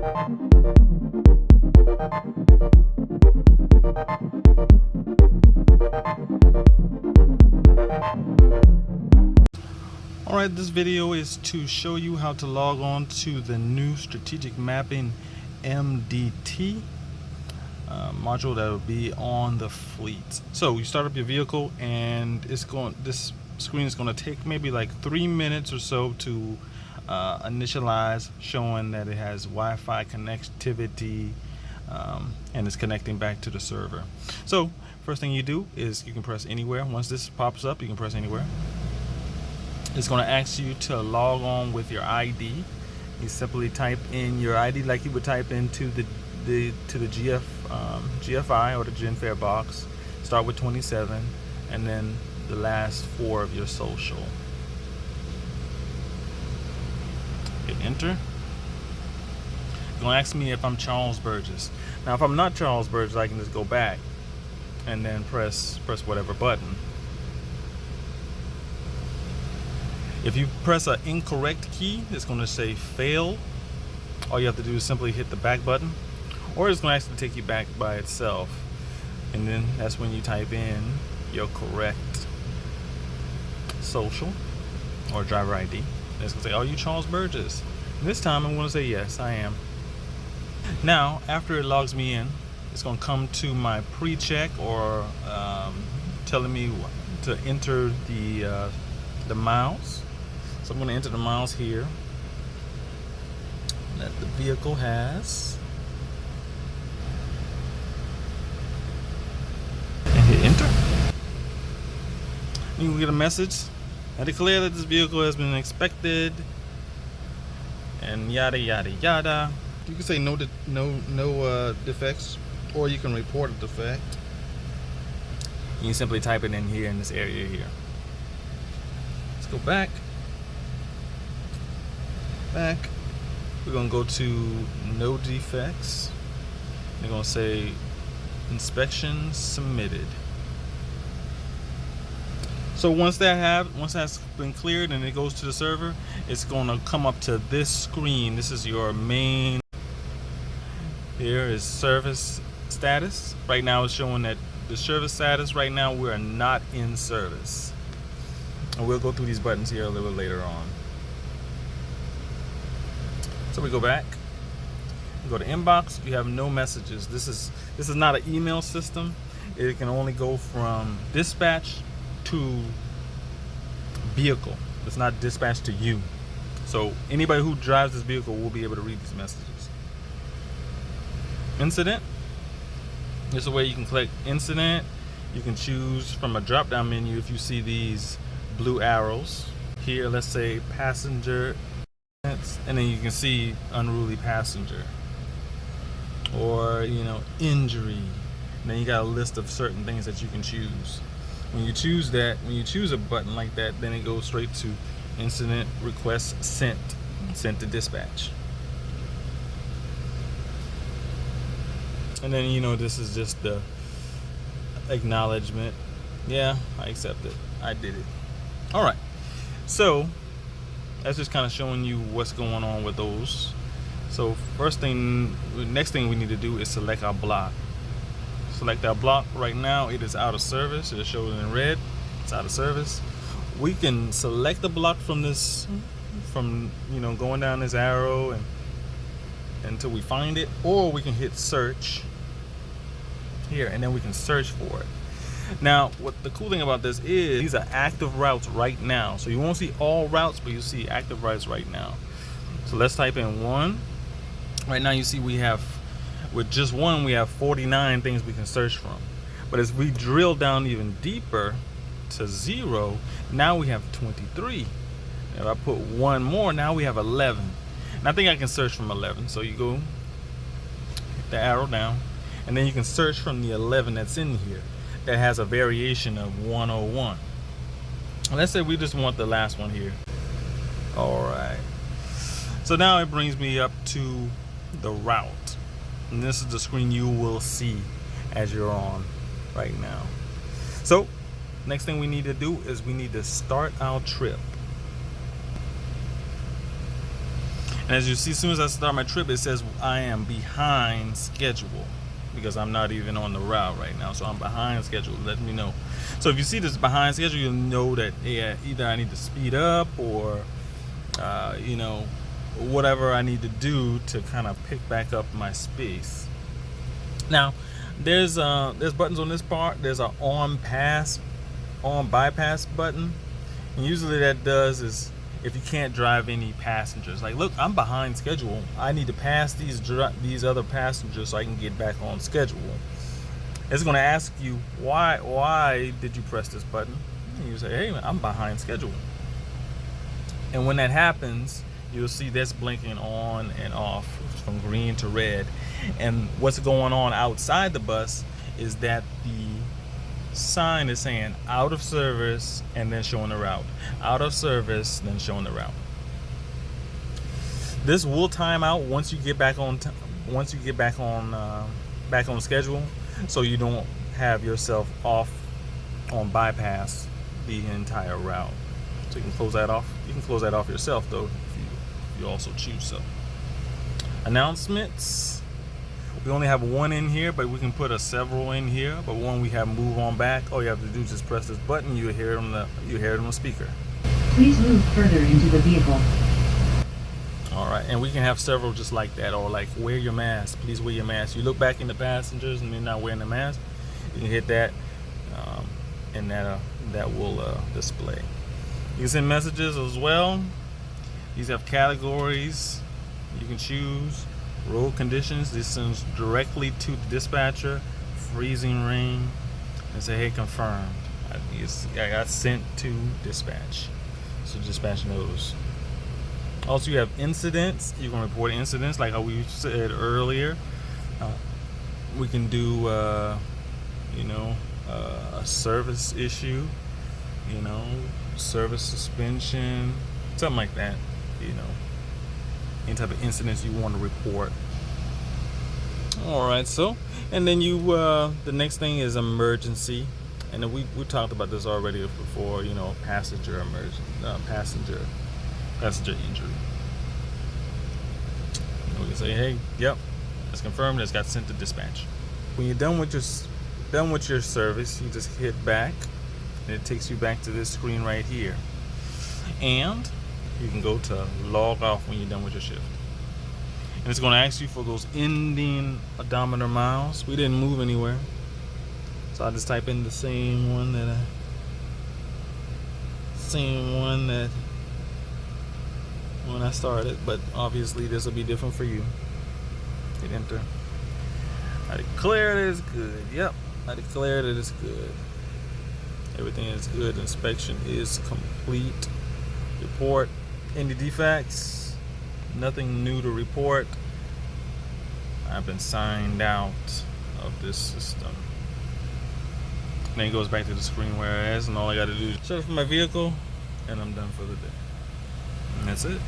Alright, this video is to show you how to log on to the new strategic mapping MDT module that will be on the fleet. So you start up your vehicle and this screen is going to take maybe like 3 minutes or so to initialize, showing that it has Wi-Fi connectivity and it's connecting back to the server. So first thing you do is you can press anywhere. Once this pops up, you can press anywhere. It's going to ask you to log on with your ID. You simply type in your ID like you would type into the GFI or the GenFare box. Start with 27 and then the last 4 of your social. Hit enter. It's going to ask me if I'm Charles Burgess. Now if I'm not Charles Burgess, I can just go back and then press whatever button. If you press an incorrect key, it's going to say fail. All you have to do is simply hit the back button, or it's going to actually take you back by itself. And then that's when you type in your correct social or driver ID. And it's going to say, are you Charles Burgess? And this time I'm going to say, yes, I am. Now, after it logs me in, it's going to come to my pre-check or telling me to enter the miles. So I'm going to enter the miles here that the vehicle has and hit enter. You will get a message. I declare that this vehicle has been inspected and yada yada yada. You can say no defects, or you can report a defect. You simply type it in here in this area here. Let's go back. We're going to go to no defects. They're going to say inspection submitted. So once that's been cleared and it goes to the server, it's going to come up to this screen. This is your main. Here is service status. Right now it's showing that the service status right now we are not in service. And we'll go through these buttons here a little bit later on. So we go back, we go to inbox. You have no messages. This is not an email system. It can only go from dispatch to vehicle. It's not dispatched to you. So anybody who drives this vehicle will be able to read these messages. Incident. This is a way you can click incident. You can choose from a drop-down menu if you see these blue arrows. Here, let's say passenger, and then you can see unruly passenger, or injury. And then you got a list of certain things that you can choose. When you choose a button like that, then it goes straight to incident request sent to dispatch. And then this is just the acknowledgement. Yeah, I accept it. I did it. All right. So that's just kind of showing you what's going on with those. So next thing we need to do is select our block. Select our block. Right now it is out of service. It shows in red. It's out of service. We can select the block from going down this arrow and until we find it, or we can hit search here and then we can search for it. Now, what the cool thing about this is these are active routes right now. So you won't see all routes, but you see active routes right now. So let's type in 1. Right now you see with just 1, we have 49 things we can search from. But as we drill down even deeper to 0, now we have 23. If I put 1 more, now we have 11. And I think I can search from 11. So you go, hit the arrow down, and then you can search from the 11 that's in here that has a variation of 101. Let's say we just want the last one here. All right. So now it brings me up to the route. And this is the screen you will see as you're on right now. So next thing we need to do is we need to start our trip. And as you see, as soon as I start my trip, it says I am behind schedule because I'm not even on the route right now. So I'm behind schedule, letting me know. So if you see this behind schedule, you'll know that either I need to speed up or, you know, whatever I need to do to kind of pick back up my space. Now, there's buttons on this part. There's a on bypass button, and usually that does is if you can't drive any passengers. Like, look, I'm behind schedule. I need to pass these other passengers so I can get back on schedule. It's going to ask you why did you press this button? And you say, hey, I'm behind schedule. And when that happens, you'll see that's blinking on and off from green to red. And what's going on outside the bus is that the sign is saying out of service and then showing the route. Out of service, then showing the route. This will time out once you get back on back on schedule, so you don't have yourself off on bypass the entire route. So you can close that off. You can close that off yourself though if you also choose so. Announcements. We only have one in here, but we can put several in here. But one we have move on back. All you have to do is just press this button. You hear it on the speaker. Please move further into the vehicle. All right, and we can have several just like that, or like wear your mask. Please wear your mask. You look back in the passengers and they're not wearing the mask. You can hit that, and that will display. You can send messages as well. These have categories you can choose. Road conditions. This sends directly to the dispatcher. Freezing rain, and say, hey, confirmed. I got sent to dispatch, so dispatch knows. Also, you have incidents. You can report incidents like how we said earlier. We can do, a service issue, service suspension, something like that. Any type of incidents you want to report. All right, so and then the next thing is emergency, and then we talked about this already before. Passenger injury. We can say, hey, yep, it's confirmed. It's got sent to dispatch. When you're done with your service, you just hit back, and it takes you back to this screen right here. And you can go to log off when you're done with your shift. And it's going to ask you for those ending odometer miles. We didn't move anywhere, so I just type in the same one that when I started, but obviously this will be different for you. Hit enter. I declare that it's good. Yep, I declare that it's good. Everything is good. Inspection is complete. Report any defects. Nothing new to report. I've been signed out of this system. And then it goes back to the screen where it is, and all I got to do is shut off my vehicle, and I'm done for the day. And that's it.